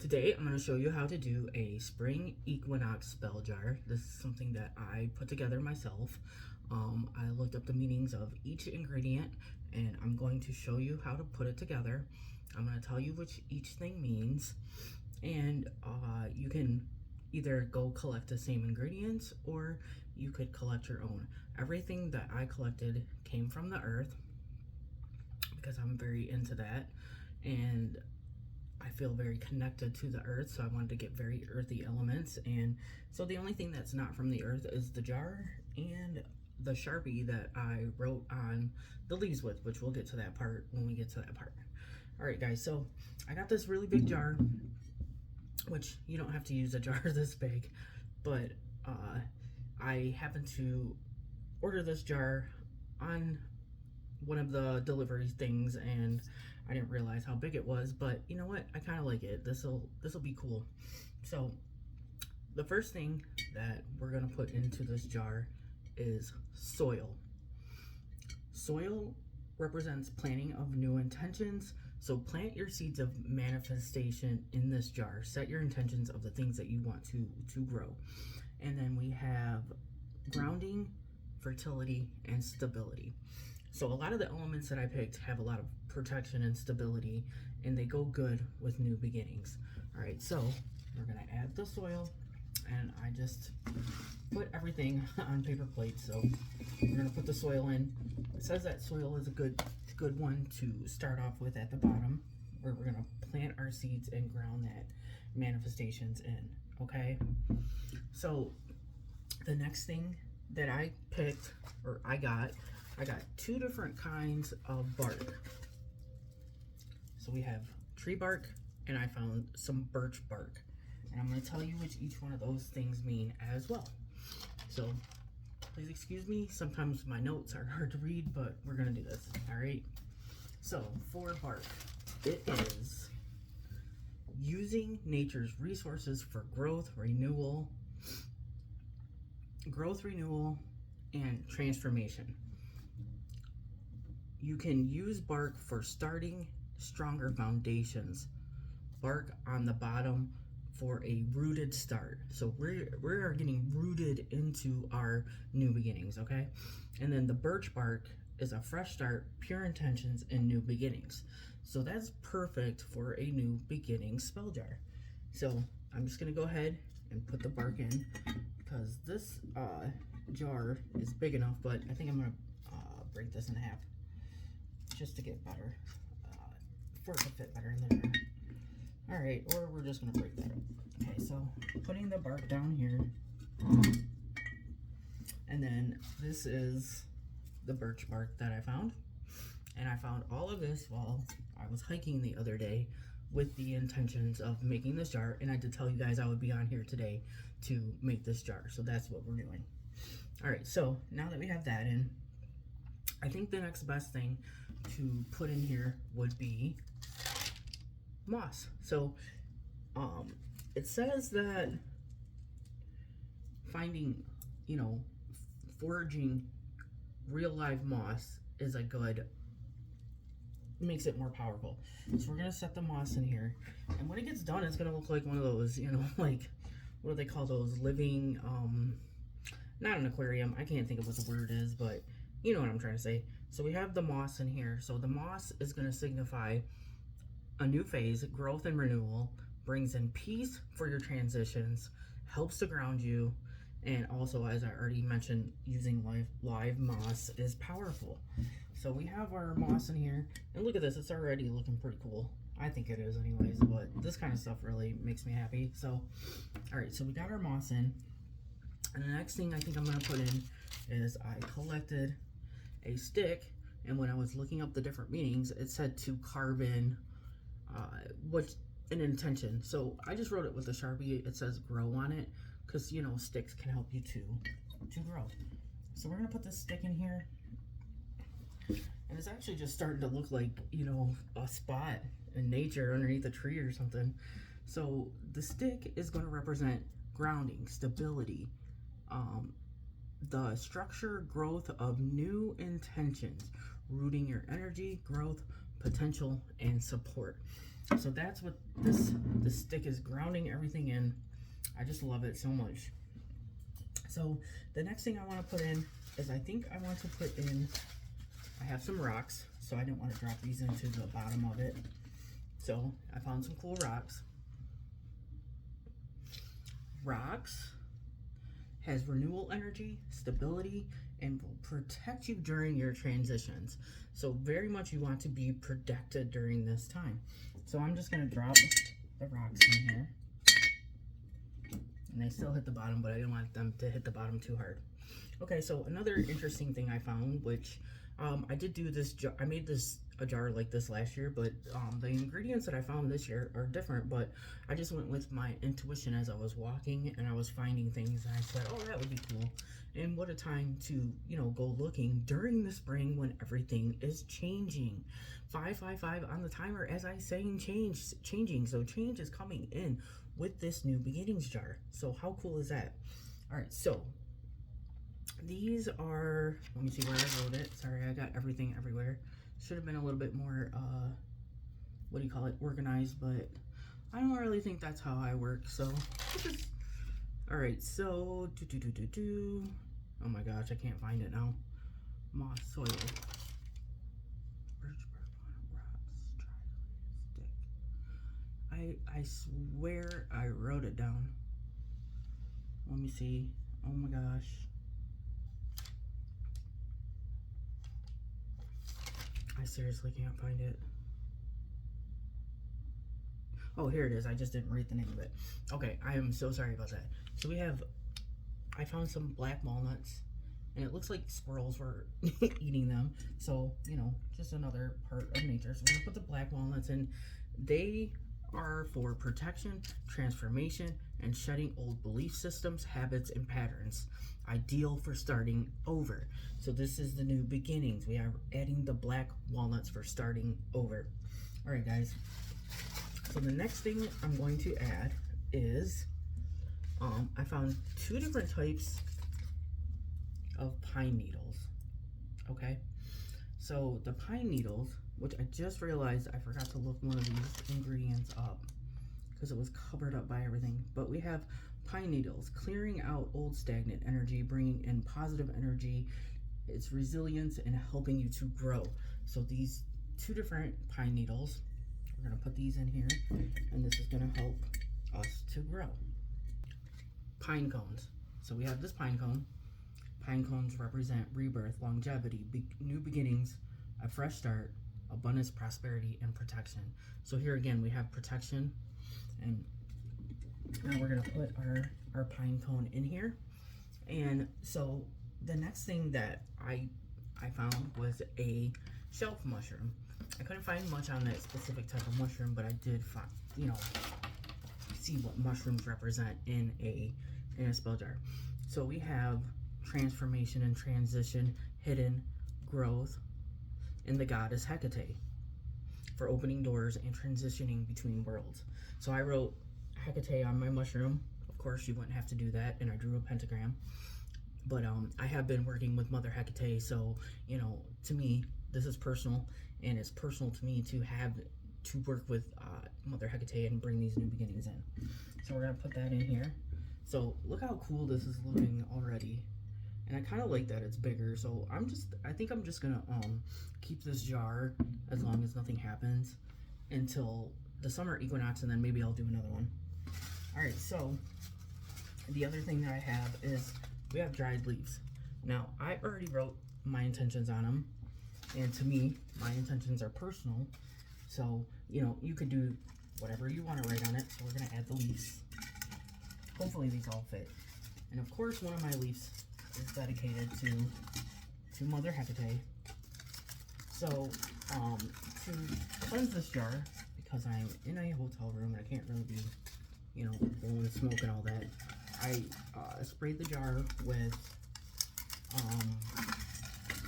Today I'm going to show you how to do a spring equinox spell jar. This is something that I put together myself. I looked up the meanings of each ingredient and I'm going to show you how to put it together. I'm going to tell you which each thing means, and you can either go collect the same ingredients or you could collect your own. Everything that I collected came from the earth because I'm very into that, and I feel very connected to the earth, so I wanted to get very earthy elements. And so the only thing that's not from the earth is the jar and the sharpie that I wrote on the leaves with, which we'll get to that part when we get to that part. All right, guys, so I got this really big jar, which you don't have to use a jar this big, but I happened to order this jar on one of the delivery things, and I didn't realize how big it was, but you know what? I kind of like it. This'll be cool. So the first thing that we're gonna put into this jar is soil. Soil represents planting of new intentions. So plant your seeds of manifestation in this jar. Set your intentions of the things that you want to grow. And then we have grounding, fertility, and stability. So a lot of the elements that I picked have a lot of protection and stability, and they go good with new beginnings. All right, so we're gonna add the soil, and I just put everything on paper plates. So we're gonna put the soil in. It says that soil is a good one to start off with at the bottom, where we're gonna plant our seeds and ground that manifestations in, okay? So the next thing that I picked, or I got two different kinds of bark. So we have tree bark, and I found some birch bark. And I'm going to tell you which each one of those things mean as well. So please excuse me, sometimes my notes are hard to read, but we're going to do this, all right? So for bark, it is using nature's resources for growth, renewal, and transformation. You can use bark for starting stronger foundations. Bark on the bottom for a rooted start. So we're getting rooted into our new beginnings, okay? And then the birch bark is a fresh start, pure intentions, and new beginnings. So that's perfect for a new beginning spell jar. So I'm just gonna go ahead and put the bark in, because this jar is big enough, but I think I'm gonna break this in half just to get better, for it to fit better in the jar. All right, or we're just gonna break that up. Okay, so putting the bark down here, and then this is the birch bark that I found. And I found all of this while I was hiking the other day with the intentions of making this jar, and I did tell you guys I would be on here today to make this jar, so that's what we're doing. All right, so now that we have that in, I think the next best thing to put in here would be moss. So it says that finding, foraging real live moss is a good, makes it more powerful. So we're gonna set the moss in here, and when it gets done, it's gonna look like one of those, like, what do they call those, living, not an aquarium, I can't think of what the word is, but you know what I'm trying to say. So we have the moss in here. So the moss is going to signify a new phase, growth and renewal, brings in peace for your transitions, helps to ground you, and also, as I already mentioned, using live moss is powerful. So we have our moss in here, and look at this, it's already looking pretty cool. I think it is anyways, but this kind of stuff really makes me happy. So, all right, so we got our moss in, and the next thing I think I'm going to put in is I collected a stick, and when I was looking up the different meanings, it said to carve in what's an intention. So I just wrote it with a Sharpie. It says grow on it, because sticks can help you to grow. So we're gonna put this stick in here, and it's actually just starting to look like a spot in nature underneath a tree or something. So the stick is going to represent grounding, stability, the structure, growth of new intentions, rooting your energy, growth, potential, and support. So that's what this stick is grounding everything in. I just love it so much. So the next thing I want to put in is I think I want to put in, I have some rocks, so I didn't want to drop these into the bottom of it. So I found some cool rocks. Rocks has renewal energy, stability, and will protect you during your transitions. So very much you want to be protected during this time. So I'm just going to drop the rocks in here. And they still hit the bottom, but I didn't want them to hit the bottom too hard. Okay, so another interesting thing I found, which I did do this, I made a jar like this last year, but the ingredients that I found this year are different, but I just went with my intuition as I was walking and I was finding things and I said, oh, that would be cool. And what a time to, you know, go looking during the spring when everything is changing. 555 on the timer as I saying changing. So change is coming in with this new beginnings jar. So how cool is that? All right, so these are, let me see where I wrote it. Sorry, I got everything everywhere. Should have been a little bit more, what do you call it, organized, but I don't really think that's how I work, so just, all right, so, oh my gosh, I can't find it now. Moss, soil, birch bark, rocks, stick. I swear I wrote it down. Let me see. Oh my gosh. I seriously can't find it. Oh, here it is. I just didn't read the name of it. Okay, I am so sorry about that. So we have, I found some black walnuts, and it looks like squirrels were eating them. So, you know, just another part of nature. So we're gonna put the black walnuts in. They are for protection, transformation, and shedding old belief systems, habits, and patterns. Ideal for starting over. So this is the new beginnings. We are adding the black walnuts for starting over. All right, guys. So the next thing I'm going to add is, I found 2 different types of pine needles. Okay. So the pine needles, which I just realized I forgot to look one of these ingredients up because it was covered up by everything. But we have pine needles, clearing out old stagnant energy, bringing in positive energy, its resilience, and helping you to grow. So these 2 different pine needles, we're gonna put these in here, and this is gonna help us to grow. Pine cones. So we have this pine cone. Pine cones represent rebirth, longevity, new beginnings, a fresh start, abundance, prosperity, and protection. So here again, we have protection, and now we're gonna put our pine cone in here. And so the next thing that I found was a shelf mushroom. I couldn't find much on that specific type of mushroom, but I did find, you know, see what mushrooms represent in a spell jar. So we have transformation and transition, hidden growth, and the goddess Hecate for opening doors and transitioning between worlds. So I wrote Hecate on my mushroom. Of course, you wouldn't have to do that, and I drew a pentagram. But I have been working with Mother Hecate, so, you know, to me, this is personal, and it's personal to me to work with Mother Hecate and bring these new beginnings in. So we're gonna put that in here. So look how cool this is looking already. And I kind of like that it's bigger, so I think I'm just gonna keep this jar as long as nothing happens until the summer equinox, and then maybe I'll do another one. All right, so the other thing that I have is we have dried leaves. Now, I already wrote my intentions on them, and to me, my intentions are personal, so, you know, you could do whatever you want to write on it. So we're gonna add the leaves. Hopefully these all fit. And of course, one of my leaves is dedicated to Mother Hecate. So, to cleanse this jar, because I'm in a hotel room and I can't really be, you know, blowing smoke and all that, I sprayed the jar with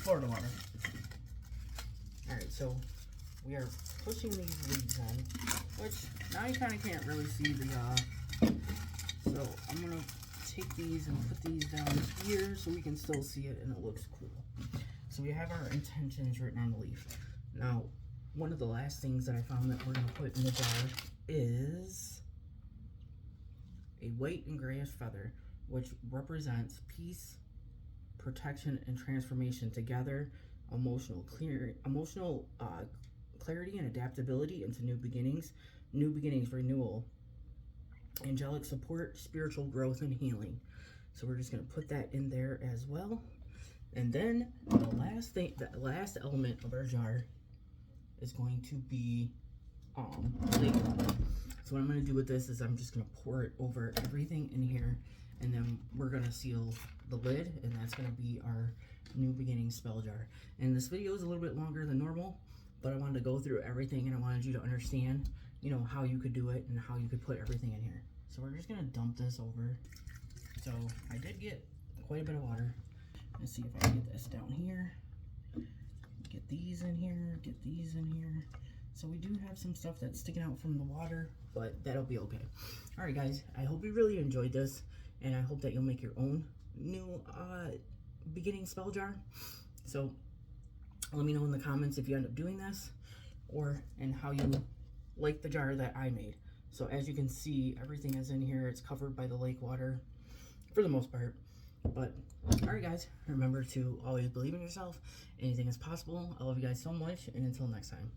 Florida water. Alright, so we are pushing these leaves in, which now you kind of can't really see the, so I'm going to take these and put these down here so we can still see it and it looks cool. So we have our intentions written on the leaf. Now, one of the last things that I found that we're going to put in the jar is a white and grayish feather, which represents peace, protection, and transformation together, emotional clarity and adaptability into new beginnings, renewal, angelic support, spiritual growth, and healing. So we're just going to put that in there as well. And then the last element of our jar is going to be lake water. So what I'm going to do with this is I'm just going to pour it over everything in here, and then we're going to seal the lid, and that's going to be our new beginning spell jar. And this video is a little bit longer than normal, but I wanted to go through everything, and I wanted you to understand, you know, how you could do it and how you could put everything in here. So we're just going to dump this over. So I did get quite a bit of water. Let's see if I can get this down here. Get these in here, get these in here. So we do have some stuff that's sticking out from the water, but that'll be okay. All right, guys, I hope you really enjoyed this, and I hope that you'll make your own new beginning spell jar. So let me know in the comments if you end up doing this, and how you like the jar that I made. So as you can see, everything is in here. It's covered by the lake water for the most part. But all right, guys, remember to always believe in yourself. Anything is possible. I love you guys so much, and until next time.